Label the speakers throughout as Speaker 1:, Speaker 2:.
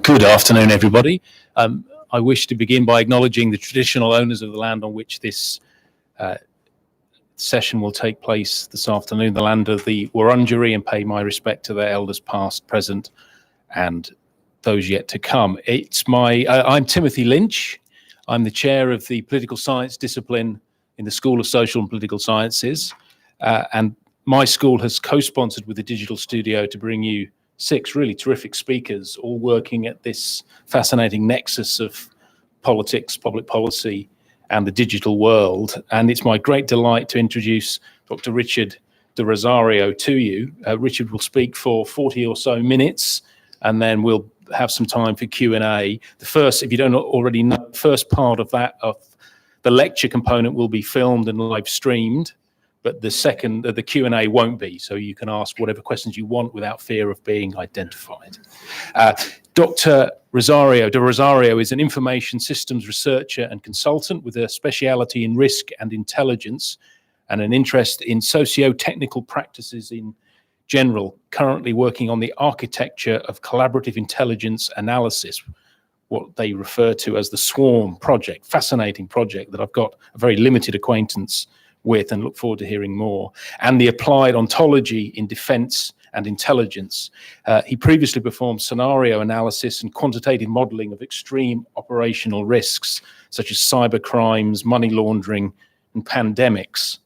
Speaker 1: Good afternoon, everybody. I wish to begin by acknowledging the traditional owners of the land on which this session will take place this afternoon, the land of the Wurundjeri, and pay my respect to their elders past, present, and those yet to come. I'm Timothy Lynch. I'm the chair of the political science discipline in the School of Social and Political Sciences, and my school has co-sponsored with the Digital Studio to bring you 6 really terrific speakers, all working at this fascinating nexus of politics, public policy, and the digital world. And it's my great delight to introduce Dr. Richard de Rozario to you. Richard will speak for 40 or so minutes, and then we'll have some time for Q&A. The first, if you don't already know, the first part of the lecture component will be filmed and live streamed. But the second, the Q&A won't be, so you can ask whatever questions you want without fear of being identified. Dr. de Rozario is an information systems researcher and consultant with a speciality in risk and intelligence and an interest in socio-technical practices in general, currently working on the architecture of collaborative intelligence analysis, what they refer to as the SWARM project, fascinating project that I've got a very limited acquaintance with and look forward to hearing more, and the applied ontology in defense and intelligence. He previously performed scenario analysis and quantitative modeling of extreme operational risks, such as cyber crimes, money laundering, and pandemics.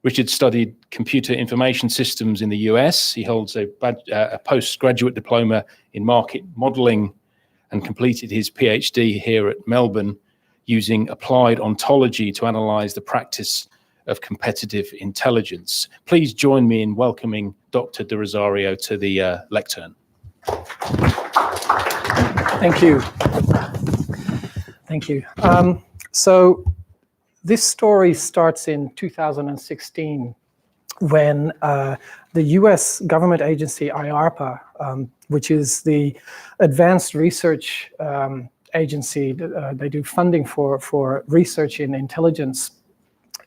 Speaker 1: Richard studied computer information systems in the US. He holds a postgraduate diploma in market modeling and completed his PhD here at Melbourne using applied ontology to analyze the practice of competitive intelligence. Please join me in welcoming Dr. de Rozario to the lectern.
Speaker 2: Thank you. Thank you. So this story starts in 2016 when the US government agency IARPA, which is the advanced research agency, they do funding for research in intelligence.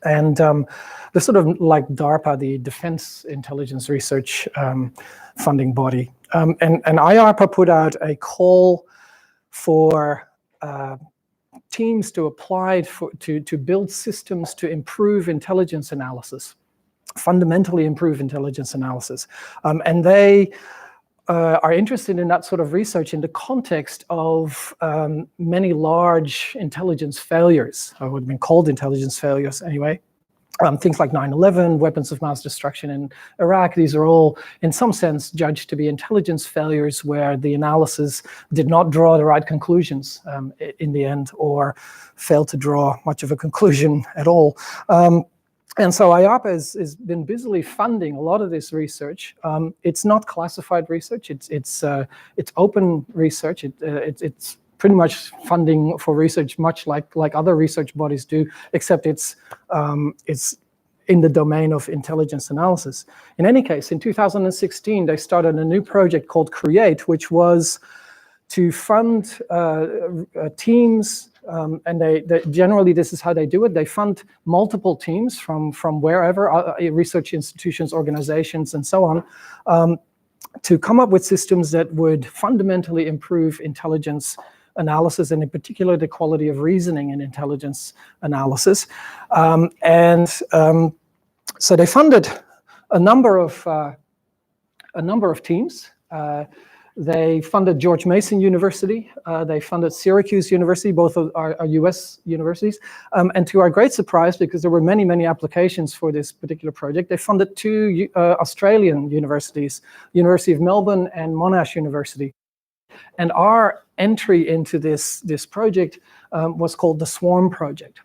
Speaker 2: And they're sort of like DARPA, the Defense Intelligence Research funding body. And IARPA put out a call for teams to apply to build systems to improve intelligence analysis, fundamentally improve intelligence analysis. And they are interested in that sort of research in the context of many large intelligence failures, or what have been called intelligence failures anyway. Things like 9/11, weapons of mass destruction in Iraq, these are all, in some sense, judged to be intelligence failures where the analysis did not draw the right conclusions in the end, or failed to draw much of a conclusion at all. And so IARPA has been busily funding a lot of this research. It's not classified research. It's open research. It's pretty much funding for research, much like other research bodies do, except it's in the domain of intelligence analysis. In any case, in 2016, they started a new project called CREATE, which was to fund teams. And they generally, this is how they do it. They fund multiple teams from wherever, research institutions, organizations, and so on, to come up with systems that would fundamentally improve intelligence analysis, and in particular, the quality of reasoning in intelligence analysis. So they funded a number of teams. They funded George Mason University, they funded Syracuse University, both are US universities, and to our great surprise, because there were many applications for this particular project, they funded 2 Australian universities, University of Melbourne and Monash University. And our entry into this project was called the SWARM project.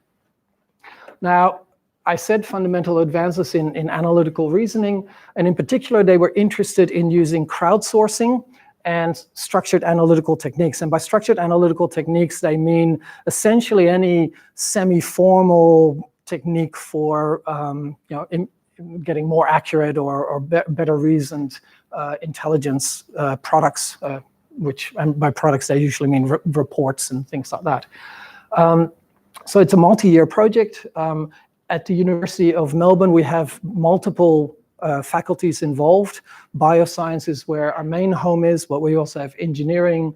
Speaker 2: Now, I said fundamental advances in analytical reasoning, and in particular, they were interested in using crowdsourcing and structured analytical techniques. And by structured analytical techniques, they mean essentially any semi-formal technique for getting more accurate or better reasoned intelligence products, which, and by products they usually mean reports and things like that. So it's a multi-year project. At the University of Melbourne, we have multiple faculties involved. Bioscience is where our main home is, but we also have engineering,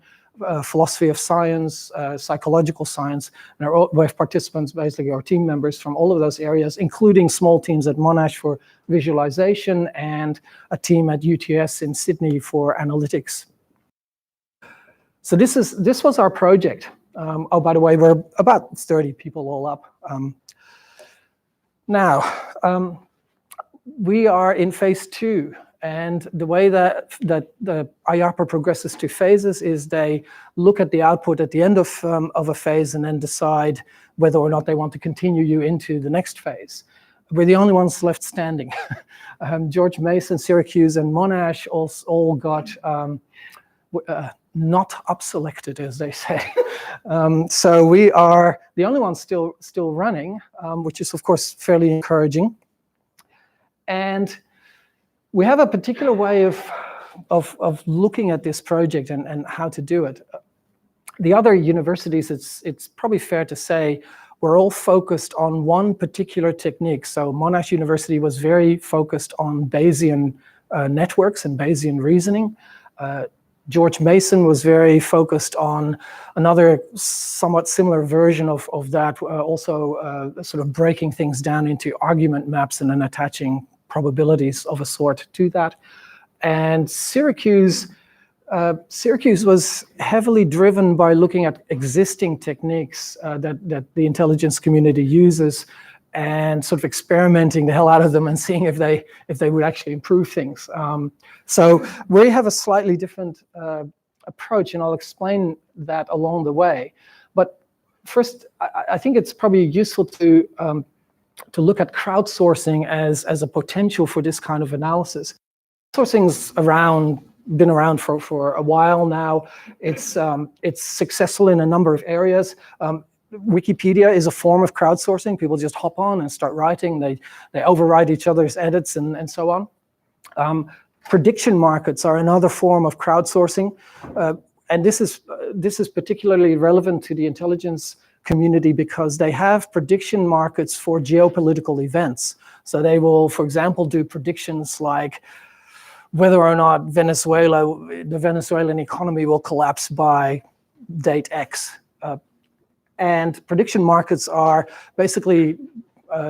Speaker 2: philosophy of science, psychological science, and we have participants, basically our team members from all of those areas, including small teams at Monash for visualization and a team at UTS in Sydney for analytics. So this was our project. Oh, by the way, we're about 30 people all up. Now, we are in phase 2. And the way that the IARPA progresses to phases is they look at the output at the end of a phase and then decide whether or not they want to continue you into the next phase. We're the only ones left standing. George Mason, Syracuse, and Monash all got not up-selected, as they say. So we are the only ones still running, which is, of course, fairly encouraging. And we have a particular way of looking at this project and how to do it. The other universities, it's probably fair to say, we're all focused on one particular technique. So Monash University was very focused on Bayesian networks and Bayesian reasoning. George Mason was very focused on another somewhat similar version of that, also sort of breaking things down into argument maps and then attaching probabilities of a sort to that. And Syracuse was heavily driven by looking at existing techniques that the intelligence community uses and sort of experimenting the hell out of them and seeing if they would actually improve things. So we have a slightly different approach, and I'll explain that along the way. But first, I think it's probably useful to look at crowdsourcing as a potential for this kind of analysis. Crowdsourcing's been around for a while now. It's successful in a number of areas. Wikipedia is a form of crowdsourcing. People just hop on and start writing. They override each other's edits and so on. Prediction markets are another form of crowdsourcing, and this is particularly relevant to the intelligence community because they have prediction markets for geopolitical events. So they will, for example, do predictions like whether or not the Venezuelan economy will collapse by date X. And prediction markets are basically,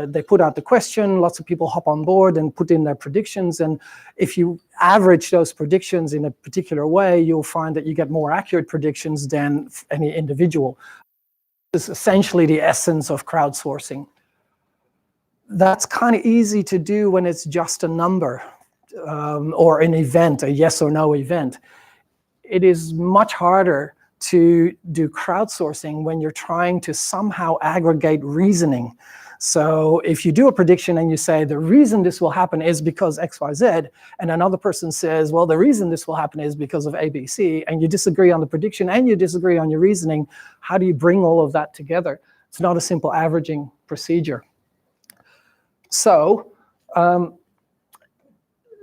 Speaker 2: they put out the question, lots of people hop on board and put in their predictions. And if you average those predictions in a particular way, you'll find that you get more accurate predictions than any individual. This is essentially the essence of crowdsourcing. That's kind of easy to do when it's just a number or an event, a yes or no event. It is much harder to do crowdsourcing when you're trying to somehow aggregate reasoning. So if you do a prediction and you say, the reason this will happen is because X, Y, Z, and another person says, well, the reason this will happen is because of A, B, C, and you disagree on the prediction and you disagree on your reasoning, how do you bring all of that together? It's not a simple averaging procedure. So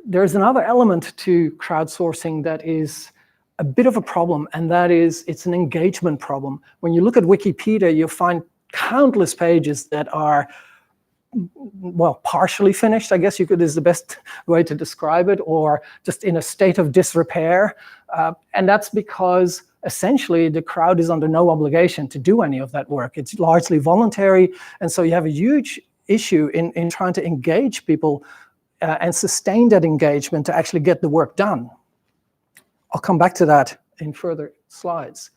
Speaker 2: there's another element to crowdsourcing that is a bit of a problem, and that is it's an engagement problem. When you look at Wikipedia, you'll find countless pages that are, well, partially finished, I guess is the best way to describe it, or just in a state of disrepair. And that's because essentially the crowd is under no obligation to do any of that work. It's largely voluntary, and so you have a huge issue in trying to engage people and sustain that engagement to actually get the work done. I'll come back to that in further slides.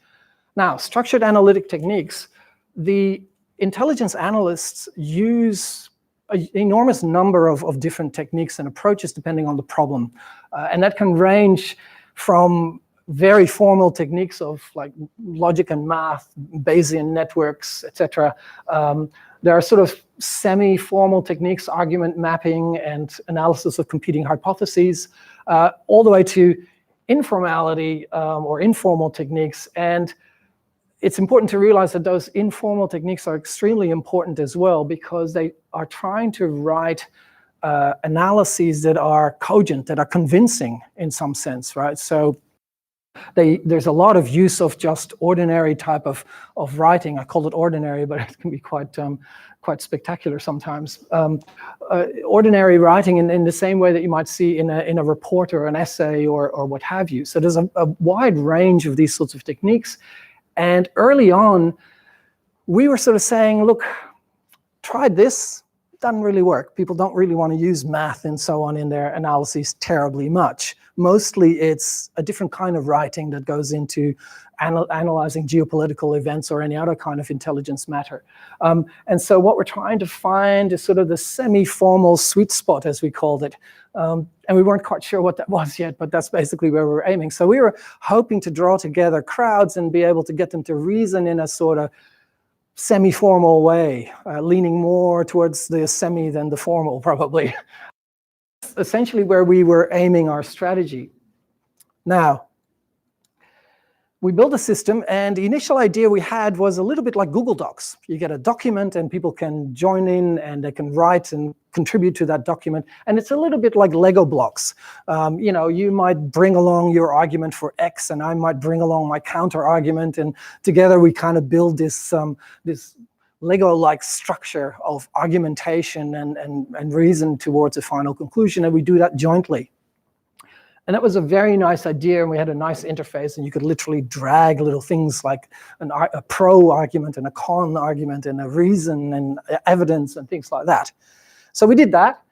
Speaker 2: Now, structured analytic techniques. The intelligence analysts use an enormous number of different techniques and approaches depending on the problem. And that can range from very formal techniques of like logic and math, Bayesian networks, etc. There are sort of semi-formal techniques, argument mapping and analysis of competing hypotheses, all the way to informality or informal techniques. And it's important to realize that those informal techniques are extremely important as well, because they are trying to write analyses that are cogent, that are convincing in some sense, right? So there's a lot of use of just ordinary type of writing. I call it ordinary, but it can be quite quite spectacular sometimes. Ordinary writing in the same way that you might see in a report or an essay or what have you. So there's a wide range of these sorts of techniques. And early on, we were sort of saying, look, tried this, doesn't really work. People don't really want to use math and so on in their analyses terribly much. Mostly it's a different kind of writing that goes into analyzing geopolitical events or any other kind of intelligence matter. And so what we're trying to find is sort of the semi-formal sweet spot, as we called it. And we weren't quite sure what that was yet, but that's basically where we were aiming. So we were hoping to draw together crowds and be able to get them to reason in a sort of semi-formal way, leaning more towards the semi than the formal, probably. Essentially where we were aiming our strategy. Now, we built a system, and the initial idea we had was a little bit like Google Docs. You get a document and people can join in and they can write and contribute to that document. And it's a little bit like Lego blocks. You know, you might bring along your argument for X and I might bring along my counter argument, and together we kind of build this Lego-like structure of argumentation and reason towards a final conclusion, and we do that jointly. And that was a very nice idea, and we had a nice interface, and you could literally drag little things like a pro argument and a con argument and a reason and evidence and things like that. So we did that,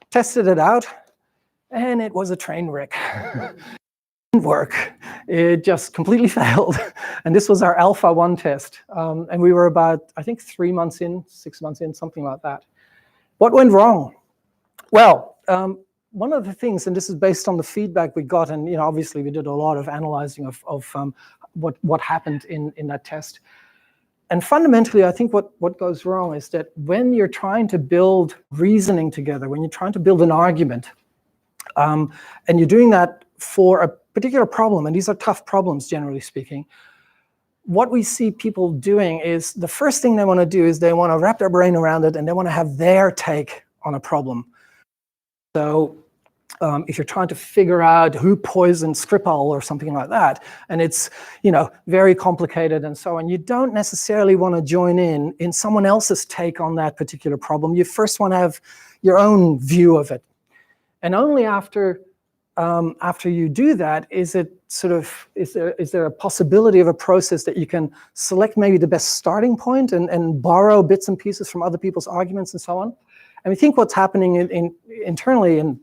Speaker 2: tested it out, and it was a train wreck. It didn't work. It just completely failed. And this was our Alpha 1 test. And we were about, I think, 3 months in, 6 months in, something like that. What went wrong? Well, one of the things, and this is based on the feedback we got, and you know, obviously we did a lot of analyzing of what happened in that test. And fundamentally, I think what goes wrong is that when you're trying to build reasoning together, when you're trying to build an argument, and you're doing that for a particular problem, and these are tough problems, generally speaking, what we see people doing is the first thing they want to do is they want to wrap their brain around it and they want to have their take on a problem. So if you're trying to figure out who poisoned Skripal or something like that, and it's, you know, very complicated and so on, you don't necessarily want to join in someone else's take on that particular problem. You first want to have your own view of it. And only after you do that, is there a possibility of a process that you can select maybe the best starting point and borrow bits and pieces from other people's arguments and so on. And we think what's happening internally, and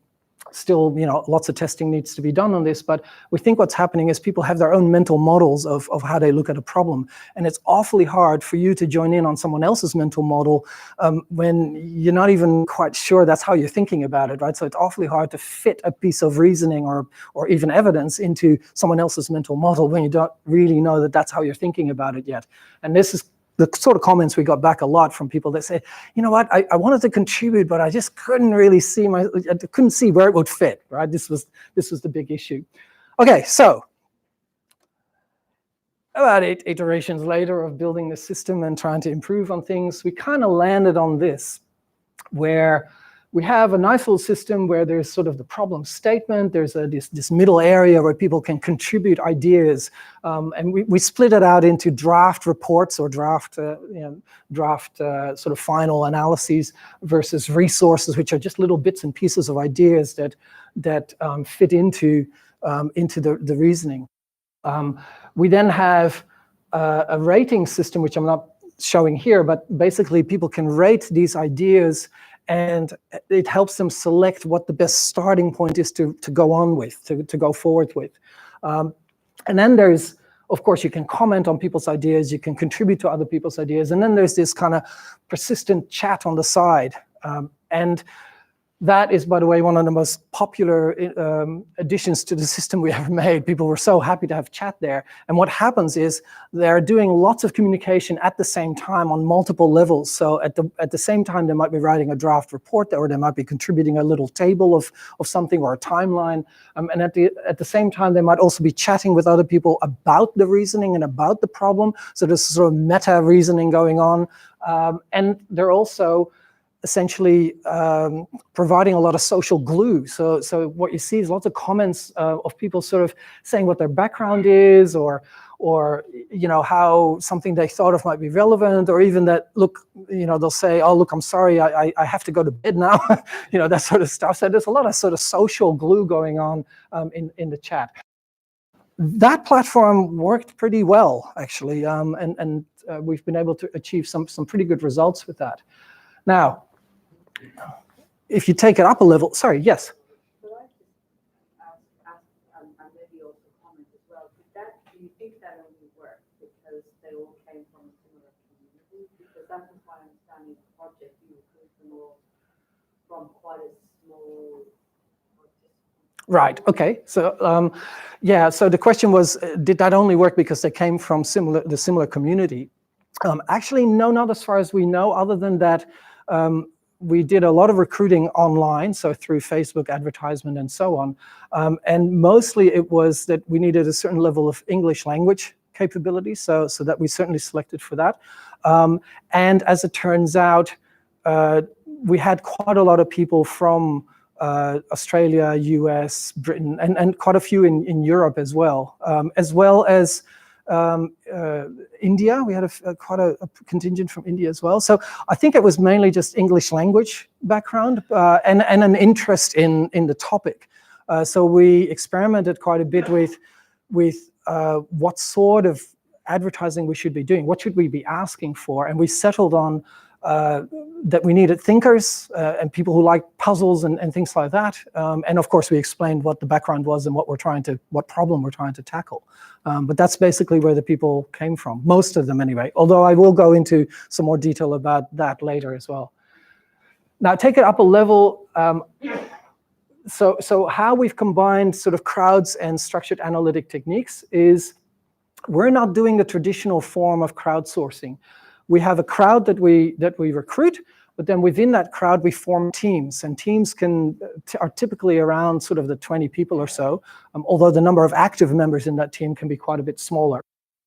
Speaker 2: still, you know, lots of testing needs to be done on this, but we think what's happening is people have their own mental models of how they look at a problem. And it's awfully hard for you to join in on someone else's mental model when you're not even quite sure that's how you're thinking about it, right? So it's awfully hard to fit a piece of reasoning or even evidence into someone else's mental model when you don't really know that that's how you're thinking about it yet. And this is the sort of comments we got back a lot from people that say, you know what, I wanted to contribute, but I just couldn't really see I couldn't see where it would fit, right? This was the big issue. Okay, so about 8 iterations later of building the system and trying to improve on things, we kind of landed on this, where we have a nice little system where there's sort of the problem statement, there's this middle area where people can contribute ideas, and we split it out into draft reports or draft sort of final analyses versus resources, which are just little bits and pieces of ideas that fit into the reasoning. We then have a rating system, which I'm not showing here, but basically people can rate these ideas, and it helps them select what the best starting point is to go on with, to go forward with. And then there's, of course, you can comment on people's ideas, you can contribute to other people's ideas, and then there's this kind of persistent chat on the side. And that is, by the way, one of the most popular additions to the system we ever made. People were so happy to have chat there. And what happens is they're doing lots of communication at the same time on multiple levels. So at the same time, they might be writing a draft report, or they might be contributing a little table of something or a timeline. And at the same time, they might also be chatting with other people about the reasoning and about the problem. So there's sort of meta reasoning going on. And they're also essentially providing a lot of social glue. So what you see is lots of comments of people sort of saying what their background is, or or how something they thought of might be relevant, or even that, look, they'll say, oh, look, I'm sorry, I have to go to bed now, that sort of stuff. So there's a lot of sort of social glue going on in the chat. That platform worked pretty well, actually, and we've been able to achieve some pretty good results with that. Now, if you take it up a level, sorry, yes?
Speaker 3: Could I just ask and maybe also comment as well, do you think that only worked because they all came from a similar community? Because that was my understanding of the project. You recruit them all from quite a small...
Speaker 2: Right, okay. So, yeah, so the question was, did that only work because they came from the similar community? Actually, no, not as far as we know, other than that we did a lot of recruiting online, so through Facebook advertisement and so on. And mostly it was that we needed a certain level of English language capability, so that we certainly selected for that. And as it turns out, we had quite a lot of people from Australia, US, Britain, and quite a few in Europe as well as India. We had quite a contingent from India as well. So I think it was mainly just English language background and an interest in the topic. So we experimented quite a bit with what sort of advertising we should be doing, what should we be asking for, and we settled on that we needed thinkers and people who like puzzles and things like that. And of course, we explained what the background was and what problem we're trying to tackle. But that's basically where the people came from, most of them anyway, although I will go into some more detail about that later as well. Now, take it up a level. So how we've combined sort of crowds and structured analytic techniques is we're not doing the traditional form of crowdsourcing. We have a crowd that we recruit, but then within that crowd we form teams, and teams are typically around sort of the 20 people or so, although the number of active members in that team can be quite a bit smaller.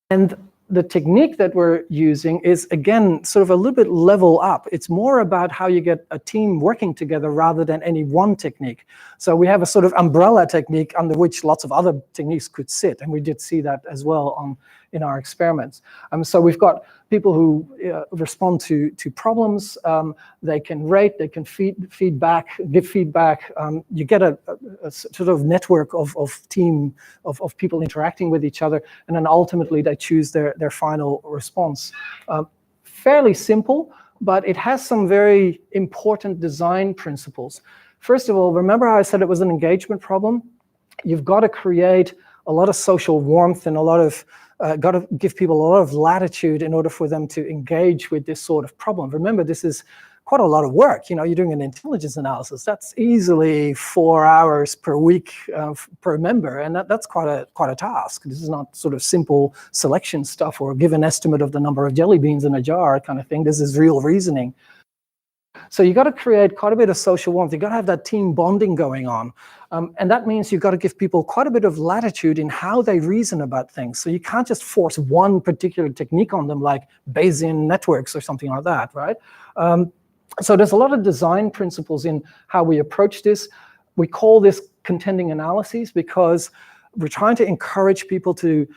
Speaker 2: And the technique that we're using is, again, sort of a little bit level up. It's more about how you get a team working together rather than any one technique. So we have a sort of umbrella technique under which lots of other techniques could sit, and we did see that as well in our experiments. So we've got people who respond to problems. They can rate, they can give feedback. You get a sort of network of people interacting with each other, and then ultimately they choose their final response. Fairly simple, but it has some very important design principles. First of all, remember how I said it was an engagement problem? You've got to create a lot of social warmth and got to give people a lot of latitude in order for them to engage with this sort of problem. Remember, this is quite a lot of work. You're doing an intelligence analysis. That's easily 4 hours per week per member, and that's quite a task. This is not sort of simple selection stuff or give an estimate of the number of jelly beans in a jar kind of thing. This is real reasoning. So you got to create quite a bit of social warmth. You got to have that team bonding going on. And that means you've got to give people quite a bit of latitude in how they reason about things. So you can't just force one particular technique on them, like Bayesian networks or something like that, right? So there's a lot of design principles in how we approach this. We call this contending analyses because we're trying to encourage people to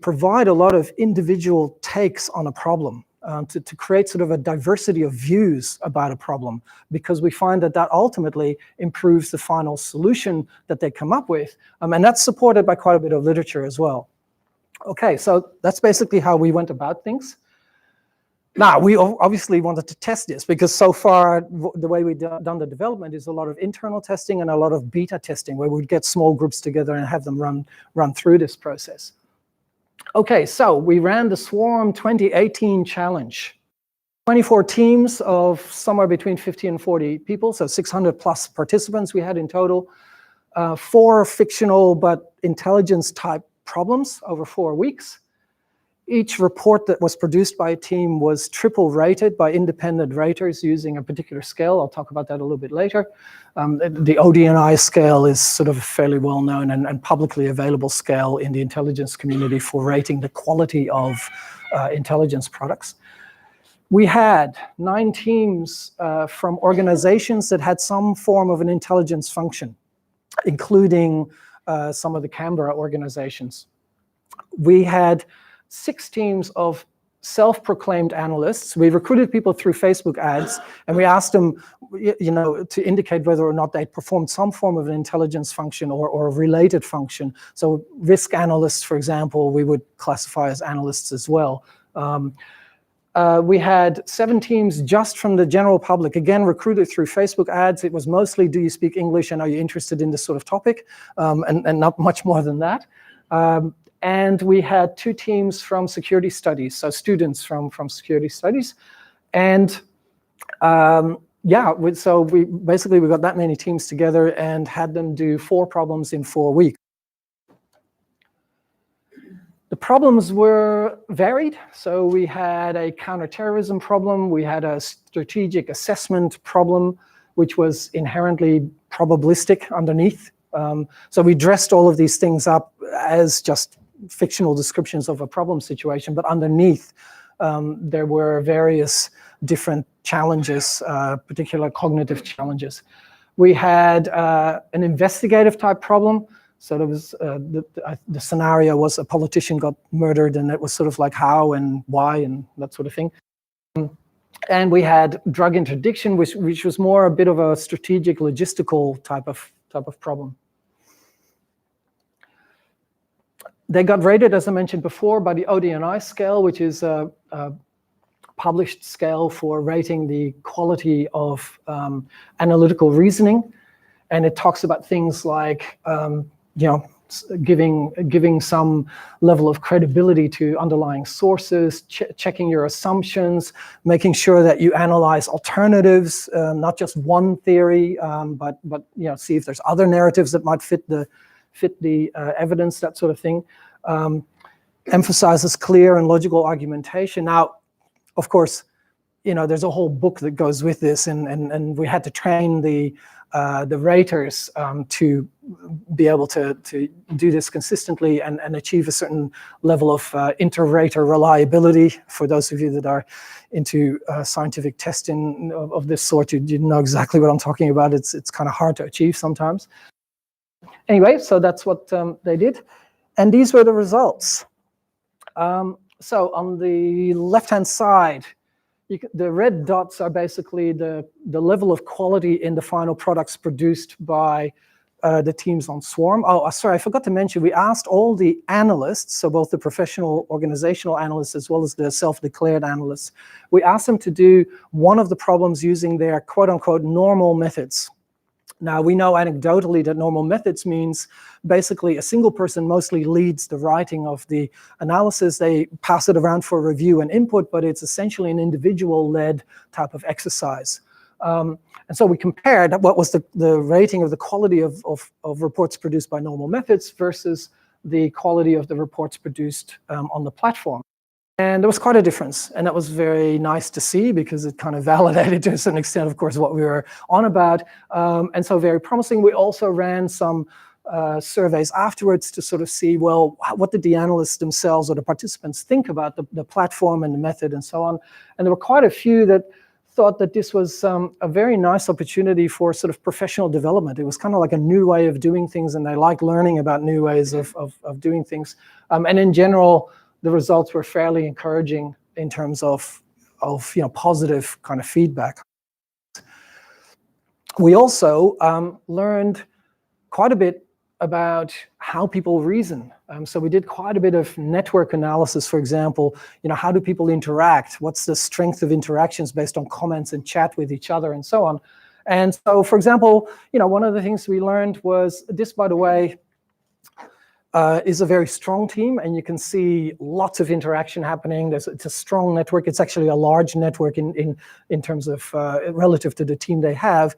Speaker 2: provide a lot of individual takes on a problem. To create sort of a diversity of views about a problem, because we find that ultimately improves the final solution that they come up with. And that's supported by quite a bit of literature as well. Okay, so that's basically how we went about things. Now, we obviously wanted to test this, because so far the way we've done the development is a lot of internal testing and a lot of beta testing, where we'd get small groups together and have them run through this process. Okay, so we ran the Swarm 2018 challenge. 24 teams of somewhere between 50 and 40 people, so 600 plus participants we had in total. 4 fictional but intelligence type problems over 4 weeks. Each report that was produced by a team was triple rated by independent raters using a particular scale. I'll talk about that a little bit later. The ODNI scale is sort of a fairly well-known and publicly available scale in the intelligence community for rating the quality of intelligence products. We had 9 teams from organizations that had some form of an intelligence function, including some of the Canberra organizations. we had 6 teams of self-proclaimed analysts. We recruited people through Facebook ads, and we asked them, to indicate whether or not they'd performed some form of an intelligence function or a related function. So risk analysts, for example, we would classify as analysts as well. We had 7 teams just from the general public, again, recruited through Facebook ads. It was mostly, do you speak English and are you interested in this sort of topic? And not much more than that. And we had 2 teams from security studies, so students from security studies. And so we got that many teams together and had them do 4 problems in 4 weeks. The problems were varied. So we had a counterterrorism problem, we had a strategic assessment problem, which was inherently probabilistic underneath. So we dressed all of these things up as just fictional descriptions of a problem situation, but underneath there were various different challenges, particular cognitive challenges. We had an investigative type problem. So there was the scenario was a politician got murdered, and it was sort of like how and why and that sort of thing. And we had drug interdiction, which was more a bit of a strategic, logistical type of problem. They got rated, as I mentioned before, by the ODNI scale, which is a published scale for rating the quality of analytical reasoning, and it talks about things like giving some level of credibility to underlying sources, checking your assumptions, making sure that you analyze alternatives, not just one theory, but see if there's other narratives that might fit the evidence, that sort of thing. Emphasizes clear and logical argumentation. Now, of course, there's a whole book that goes with this, and we had to train the raters to be able to do this consistently and achieve a certain level of inter-rater reliability. For those of you that are into scientific testing of this sort, you know exactly what I'm talking about. It's kind of hard to achieve sometimes. Anyway, so that's what they did, and these were the results. So on the left-hand side, the red dots are basically the level of quality in the final products produced by the teams on Swarm. Oh, sorry, I forgot to mention, we asked all the analysts, so both the professional organizational analysts as well as the self-declared analysts, we asked them to do one of the problems using their quote-unquote normal methods. Now, we know anecdotally that normal methods means basically a single person mostly leads the writing of the analysis. They pass it around for review and input, but it's essentially an individual-led type of exercise. And so we compared what was the rating of the quality of reports produced by normal methods versus the quality of the reports produced on the platform. And there was quite a difference, and that was very nice to see because it kind of validated to a certain extent, of course, what we were on about. And so very promising. We also ran some surveys afterwards to sort of see, well, what did the analysts themselves or the participants think about the platform and the method and so on. And there were quite a few that thought that this was a very nice opportunity for sort of professional development. It was kind of like a new way of doing things, and they like learning about new ways of doing things. And in general, the results were fairly encouraging in terms of positive kind of feedback. We also learned quite a bit about how people reason. So we did quite a bit of network analysis, for example. How do people interact? What's the strength of interactions based on comments and chat with each other and so on? And so, for example, one of the things we learned was this, by the way, is a very strong team, and you can see lots of interaction happening. It's a strong network. It's actually a large network in terms of relative to the team they have.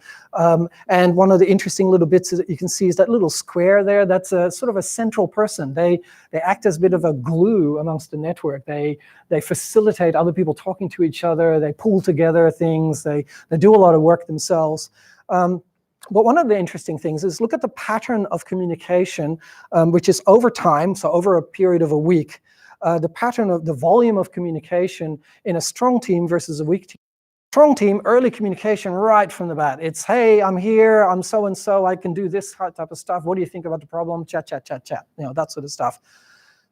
Speaker 2: And one of the interesting little bits that you can see is that little square there. That's a sort of a central person. They act as a bit of a glue amongst the network. They facilitate other people talking to each other. They pull together things. They do a lot of work themselves. But one of the interesting things is look at the pattern of communication, which is over time, so over a period of a week, the pattern of the volume of communication in a strong team versus a weak team. Strong team, early communication right from the bat. It's, hey, I'm here, I'm so-and-so, I can do this type of stuff. What do you think about the problem? Chat, chat, chat, chat, that sort of stuff.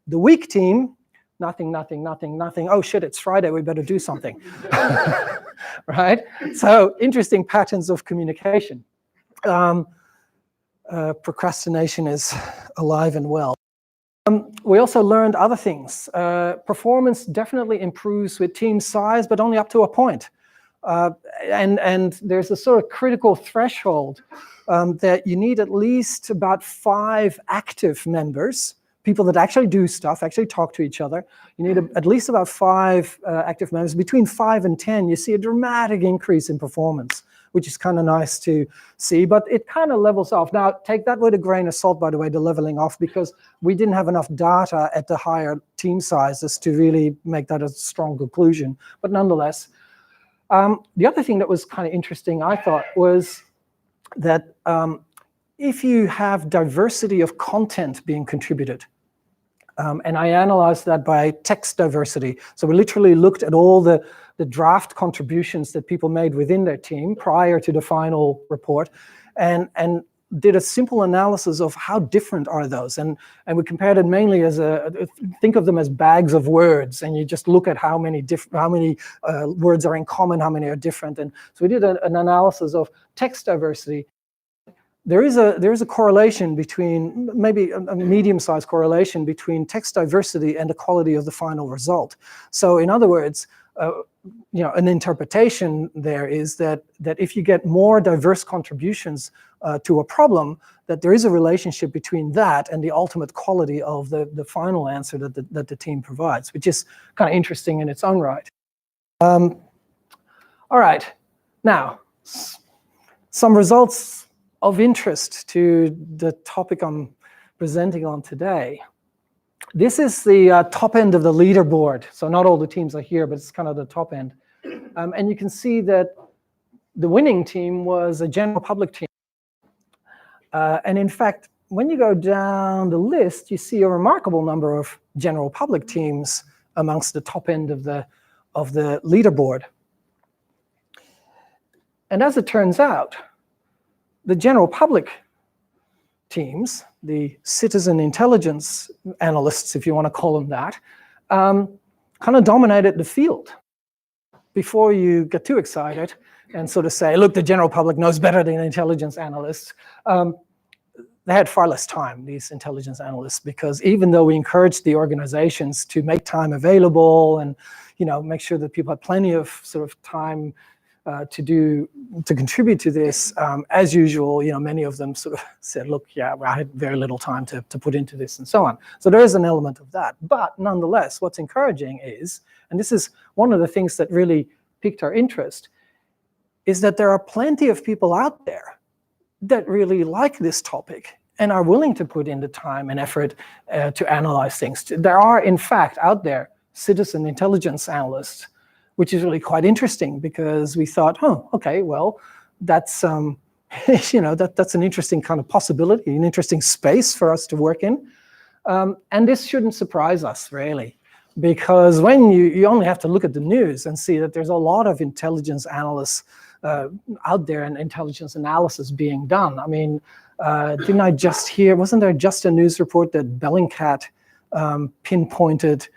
Speaker 2: The weak team, nothing, nothing, nothing, nothing. Oh shit, it's Friday, we better do something. Right? So interesting patterns of communication. Procrastination is alive and well. We also learned other things. Performance definitely improves with team size, but only up to a point. And there's a sort of critical threshold that you need at least about 5 active members, people that actually do stuff, actually talk to each other. You need at least about 5 active members. Between 5 and 10, you see a dramatic increase in performance, which is kind of nice to see, but it kind of levels off. Now, take that with a grain of salt, by the way, the leveling off, because we didn't have enough data at the higher team sizes to really make that a strong conclusion. But nonetheless, the other thing that was kind of interesting, I thought, was that if you have diversity of content being contributed, and I analyzed that by text diversity. So we literally looked at all the draft contributions that people made within their team prior to the final report, and did a simple analysis of how different are those. And we compared it mainly as think of them as bags of words, and you just look at how many words are in common, how many are different. And so we did an analysis of text diversity. There is a correlation between, maybe a medium-sized correlation between text diversity and the quality of the final result. So in other words, an interpretation there is that if you get more diverse contributions to a problem, that there is a relationship between that and the ultimate quality of the final answer that the team provides, which is kind of interesting in its own right. All right, now, some results of interest to the topic I'm presenting on today. This is the top end of the leaderboard. So not all the teams are here, but it's kind of the top end. And you can see that the winning team was a general public team. And in fact, when you go down the list, you see a remarkable number of general public teams amongst the top end of the leaderboard. And as it turns out, the general public teams, the citizen intelligence analysts, if you want to call them that, kind of dominated the field. Before you get too excited and sort of say, look, the general public knows better than intelligence analysts, they had far less time, these intelligence analysts, because even though we encouraged the organizations to make time available and make sure that people had plenty of sort of time to contribute to this, as usual, many of them sort of said, look, yeah, well, I had very little time to put into this and so on. So there is an element of that. But nonetheless, what's encouraging is, and this is one of the things that really piqued our interest, is that there are plenty of people out there that really like this topic and are willing to put in the time and effort to analyze things. There are, in fact, out there citizen intelligence analysts, which is really quite interesting, because we thought, oh, okay, well, that's that's an interesting kind of possibility, an interesting space for us to work in, and this shouldn't surprise us really, because when you only have to look at the news and see that there's a lot of intelligence analysts out there and intelligence analysis being done. I mean, didn't I just hear? Wasn't there just a news report that Bellingcat pinpointed?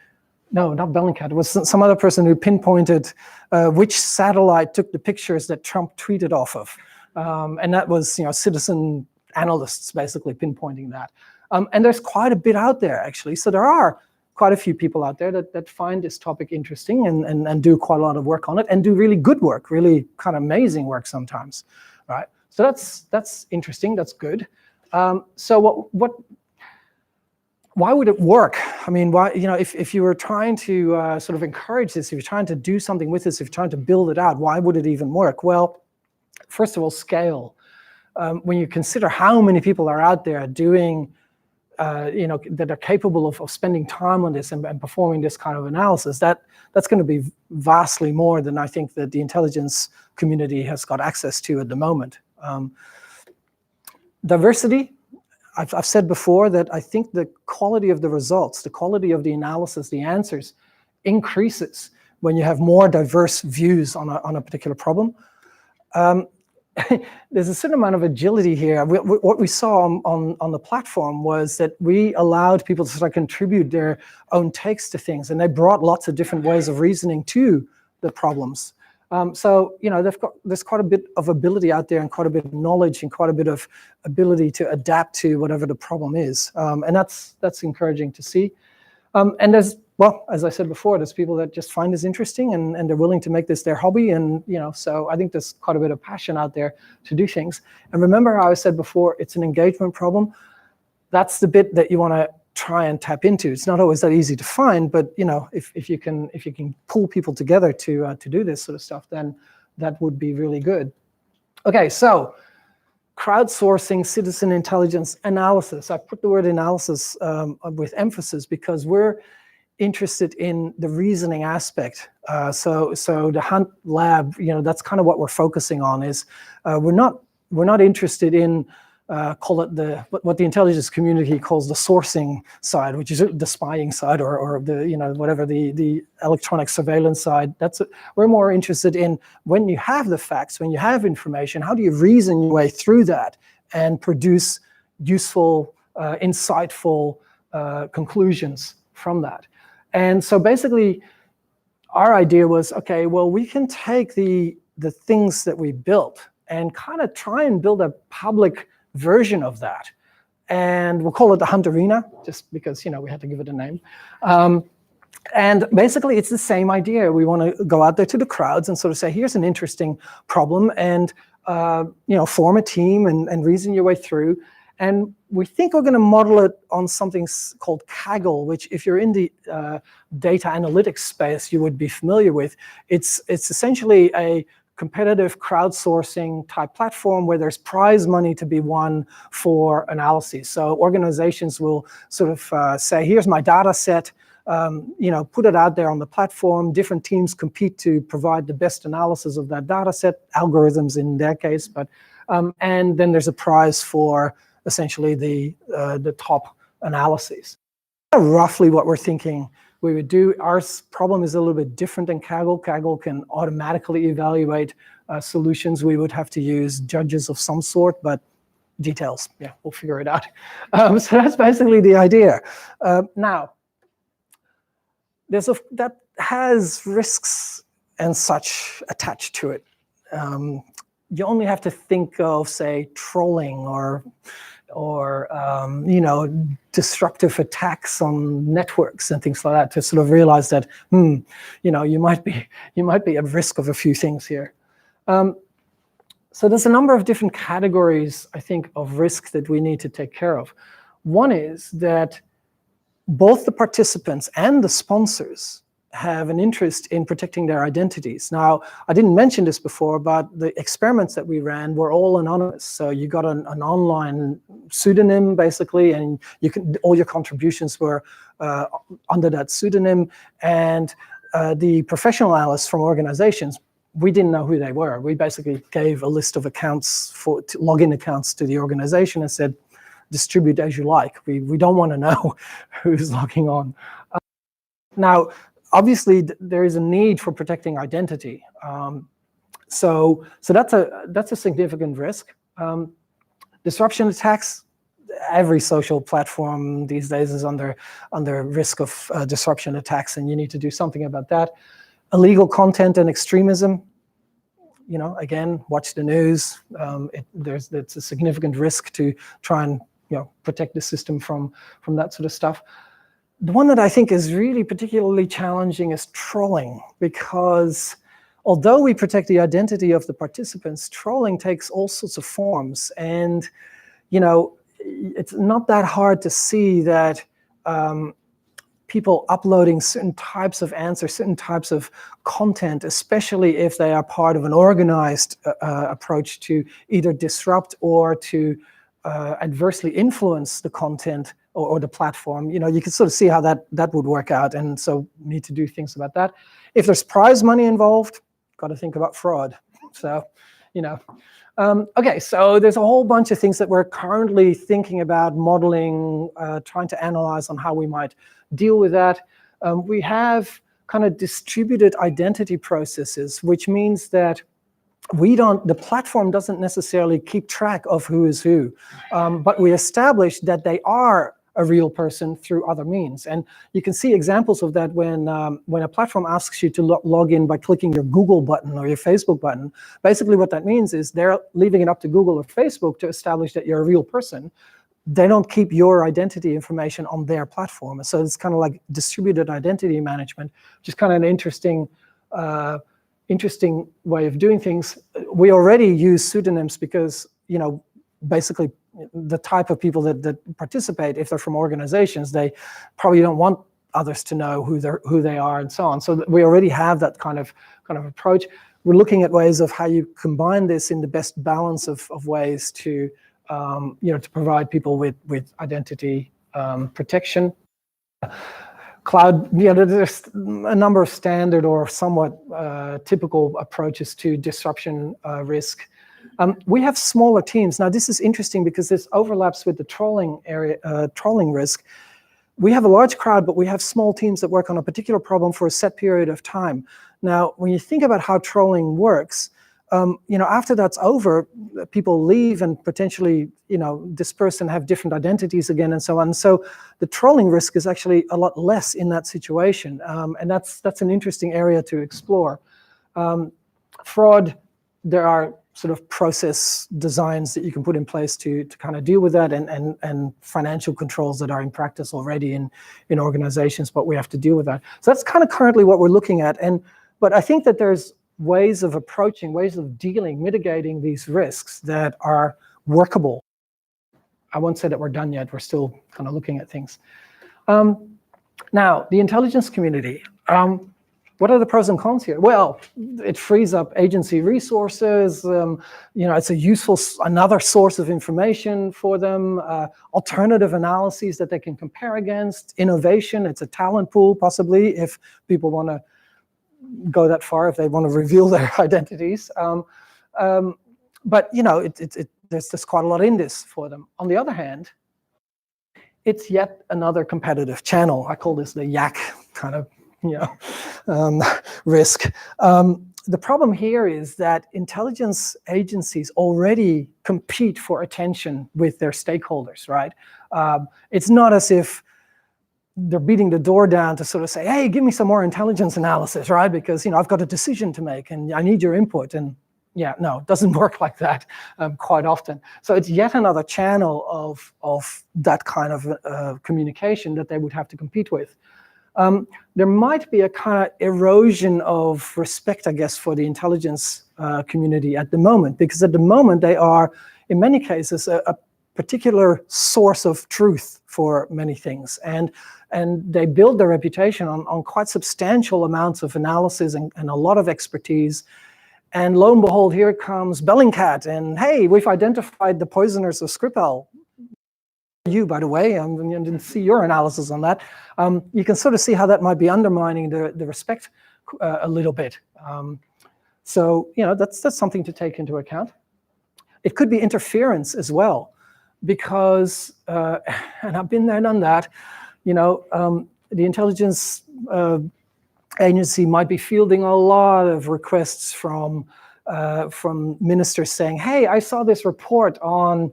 Speaker 2: No, not Bellingcat. It was some other person who pinpointed which satellite took the pictures that Trump tweeted off of, and that was citizen analysts basically pinpointing that. And there's quite a bit out there actually. So there are quite a few people out there that find this topic interesting and do quite a lot of work on it and do really good work, really kind of amazing work sometimes, right? So that's interesting. That's good. So why would it work? I mean, why, if you were trying to sort of encourage this, if you're trying to do something with this, if you're trying to build it out, why would it even work? Well, first of all, scale. When you consider how many people are out there doing, that are capable of spending time on this and performing this kind of analysis, that's going to be vastly more than I think that the intelligence community has got access to at the moment. Diversity. I've said before that I think the quality of the results, the quality of the analysis, the answers increases when you have more diverse views on a particular problem. there's a certain amount of agility here. What we saw on the platform was that we allowed people to sort of contribute their own takes to things, and they brought lots of different ways of reasoning to the problems. So, you know, there's quite a bit of ability out there and quite a bit of knowledge and quite a bit of ability to adapt to whatever the problem is. And that's encouraging to see. And there's, well, as I said before, there's people that just find this interesting and they're willing to make this their hobby. And, you know, so I think there's quite a bit of passion out there to do things. And remember how I said before, it's an engagement problem. That's the bit that you want to try and tap into. It's not always that easy to find, but, you know, if you can pull people together to do this sort of stuff, then that would be really good. Okay, so crowdsourcing citizen intelligence analysis. I put the word analysis with emphasis because we're interested in the reasoning aspect. So the Hunt lab, you know, that's kind of what we're focusing on. Is we're not interested in call it what the intelligence community calls the sourcing side, which is the spying side, or the, you know, whatever, the electronic surveillance side. We're more interested in when you have the facts, when you have information, how do you reason your way through that and produce useful, insightful conclusions from that. And so basically, our idea was, okay, well, we can take the things that we built and kind of try and build a public version of that, and we'll call it the Hunt Arena, just because, you know, we had to give it a name. And basically, it's the same idea. We want to go out there to the crowds and sort of say, here's an interesting problem, and you know, form a team and reason your way through. And we think we're going to model it on something called Kaggle, which, if you're in the data analytics space, you would be familiar with. It's essentially a competitive crowdsourcing type platform where there's prize money to be won for analyses. So organizations will sort of say, here's my data set, you know, put it out there on the platform. Different teams compete to provide the best analysis of that data set, algorithms in their case, but and then there's a prize for essentially the top analyses. Roughly what we're thinking we would do. Our problem is a little bit different than Kaggle. Kaggle can automatically evaluate solutions. We would have to use judges of some sort, but details, yeah, we'll figure it out. So that's basically the idea. Now, that has risks and such attached to it. You only have to think of, say, trolling or you know, disruptive attacks on networks and things like that to sort of realize that, you know, you might be at risk of a few things here. So there's a number of different categories, I think, of risk that we need to take care of. One is that both the participants and the sponsors have an interest in protecting their identities. Now, I didn't mention this before, but the experiments that we ran were all anonymous. So you got an online pseudonym, basically, and all your contributions were under that pseudonym. And the professional analysts from organizations, we didn't know who they were. We basically gave a list of accounts login accounts to the organization and said, distribute as you like. We don't want to know who's logging on. Now, obviously, there is a need for protecting identity. So that's a significant risk. Disruption attacks. Every social platform these days is under risk of disruption attacks, and you need to do something about that. Illegal content and extremism. You know, again, watch the news. It's a significant risk to try and, you know, protect the system from that sort of stuff. The one that I think is really particularly challenging is trolling, because although we protect the identity of the participants, trolling takes all sorts of forms. And, you know, it's not that hard to see that people uploading certain types of answers, certain types of content, especially if they are part of an organized approach to either disrupt or to adversely influence the content or the platform, you know, you can sort of see how that would work out. And so we need to do things about that. If there's prize money involved, got to think about fraud. So, you know, okay, so there's a whole bunch of things that we're currently thinking about, modeling, trying to analyze on how we might deal with that. We have kind of distributed identity processes, which means that the platform doesn't necessarily keep track of who is who, but we establish that they are a real person through other means. And you can see examples of that when a platform asks you to log in by clicking your Google button or your Facebook button. Basically what that means is they're leaving it up to Google or Facebook to establish that you're a real person. They don't keep your identity information on their platform. So it's kind of like distributed identity management, which is kind of an interesting way of doing things. We already use pseudonyms because, basically the type of people that participate, if they're from organizations, they probably don't want others to know who they are and so on. So we already have that kind of approach. We're looking at ways of how you combine this in the best balance of ways to to provide people with identity protection. Cloud, there's a number of standard or somewhat typical approaches to disruption risk. We have smaller teams. Now, this is interesting because this overlaps with the trolling risk. We have a large crowd, but we have small teams that work on a particular problem for a set period of time. Now, when you think about how trolling works, after that's over, people leave and potentially, disperse and have different identities again and so on. So the trolling risk is actually a lot less in that situation. And that's an interesting area to explore. Fraud, there are sort of process designs that you can put in place to kind of deal with that, and financial controls that are in practice already in organizations, but we have to deal with that. So that's kind of currently what we're looking at. But I think that there's ways of approaching, ways of dealing, mitigating these risks that are workable. I won't say that we're done yet. We're still kind of looking at things. Now, the intelligence community. What are the pros and cons here? Well, it frees up agency resources. It's a useful, another source of information for them. Alternative analyses that they can compare against. Innovation. It's a talent pool, possibly, if people want to go that far, if they want to reveal their identities. But there's quite a lot in this for them. On the other hand, it's yet another competitive channel. I call this the yak kind of risk. The problem here is that intelligence agencies already compete for attention with their stakeholders, right? It's not as if they're beating the door down to sort of say, hey, give me some more intelligence analysis, right? Because, I've got a decision to make and I need your input. And yeah, no, it doesn't work like that quite often. So it's yet another channel of that kind of communication that they would have to compete with. There might be a kind of erosion of respect, I guess, for the intelligence community at the moment, because at the moment they are, in many cases, a particular source of truth for many things. And they build their reputation on quite substantial amounts of analysis and a lot of expertise. And lo and behold, here comes Bellingcat, and hey, we've identified the poisoners of Skripal. You, by the way, I didn't see your analysis on that. You can sort of see how that might be undermining the respect a little bit. So that's something to take into account. It could be interference as well, because and I've been there, done that. The intelligence agency might be fielding a lot of requests from ministers saying, hey, I saw this report on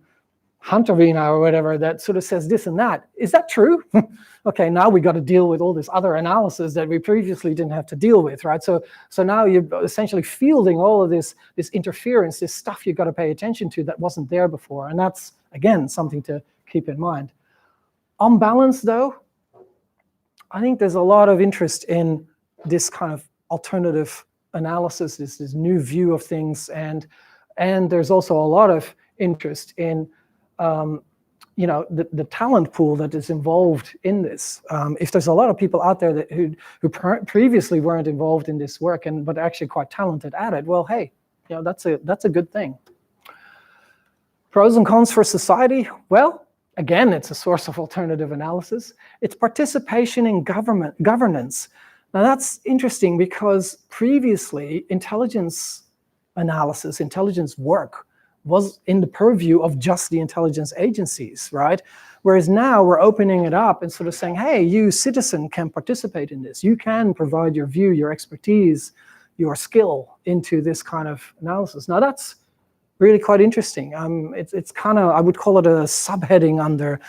Speaker 2: Huntervina or whatever that sort of says this and that. Is that true? Okay, now we got to deal with all this other analysis that we previously didn't have to deal with, right? So now you're essentially fielding all of this interference, this stuff you've got to pay attention to that wasn't there before. And that's, again, something to keep in mind. On balance, though, I think there's a lot of interest in this kind of alternative analysis, this new view of things, and there's also a lot of interest in the talent pool that is involved in this. If there's a lot of people out there who previously weren't involved in this work but actually quite talented at it, well, hey, that's a good thing. Pros and cons for society, well, again, it's a source of alternative analysis. It's participation in governance. Now that's interesting because previously intelligence analysis, intelligence work was in the purview of just the intelligence agencies, right? Whereas now we're opening it up and sort of saying, hey, you citizen can participate in this. You can provide your view, your expertise your skill into this kind of analysis. Now that's really quite interesting. It's kind of, I would call it a subheading under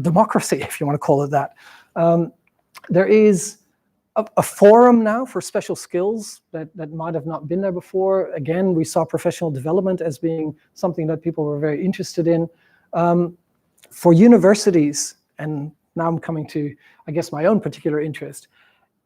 Speaker 2: democracy, if you want to call it that. There is a forum now for special skills that might have not been there before. Again, we saw professional development as being something that people were very interested in. For universities, and now I'm coming to, I guess, my own particular interest,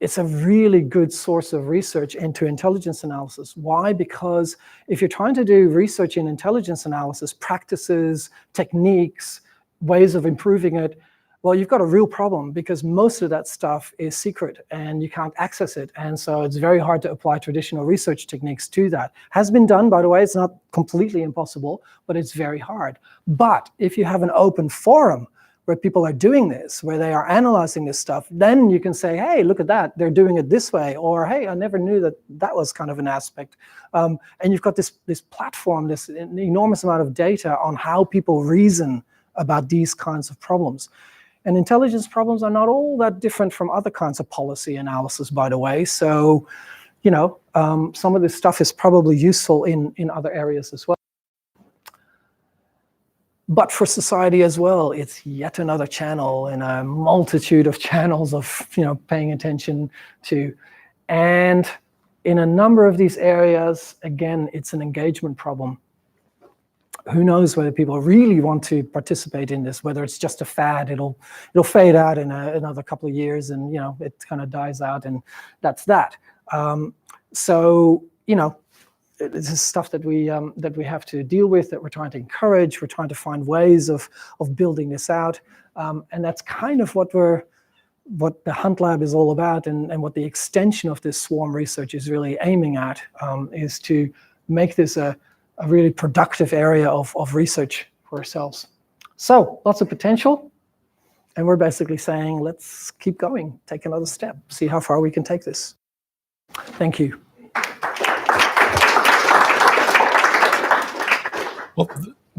Speaker 2: it's a really good source of research into intelligence analysis. Why? Because if you're trying to do research in intelligence analysis, practices, techniques, ways of improving it, well, you've got a real problem because most of that stuff is secret and you can't access it. And so it's very hard to apply traditional research techniques to that. Has been done, by the way. It's not completely impossible, but it's very hard. But if you have an open forum where people are doing this, where they are analyzing this stuff, then you can say, hey, look at that, they're doing it this way, or hey, I never knew that was kind of an aspect. And you've got this platform, this enormous amount of data on how people reason about these kinds of problems. And intelligence problems are not all that different from other kinds of policy analysis, by the way. So, some of this stuff is probably useful in other areas as well. But for society as well, it's yet another channel in a multitude of channels of paying attention to. And in a number of these areas, again, it's an engagement problem. Who knows whether people really want to participate in this, whether it's just a fad, it'll fade out in another couple of years and it kind of dies out and that's that. This is stuff that we have to deal with, that we're trying to encourage. We're trying to find ways of building this out, and that's kind of what the Hunt Lab is all about, and what the extension of this swarm research is really aiming at, is to make this a really productive area of research for ourselves. So lots of potential, and we're basically saying, let's keep going, take another step, see how far we can take this. Thank you.
Speaker 1: Well,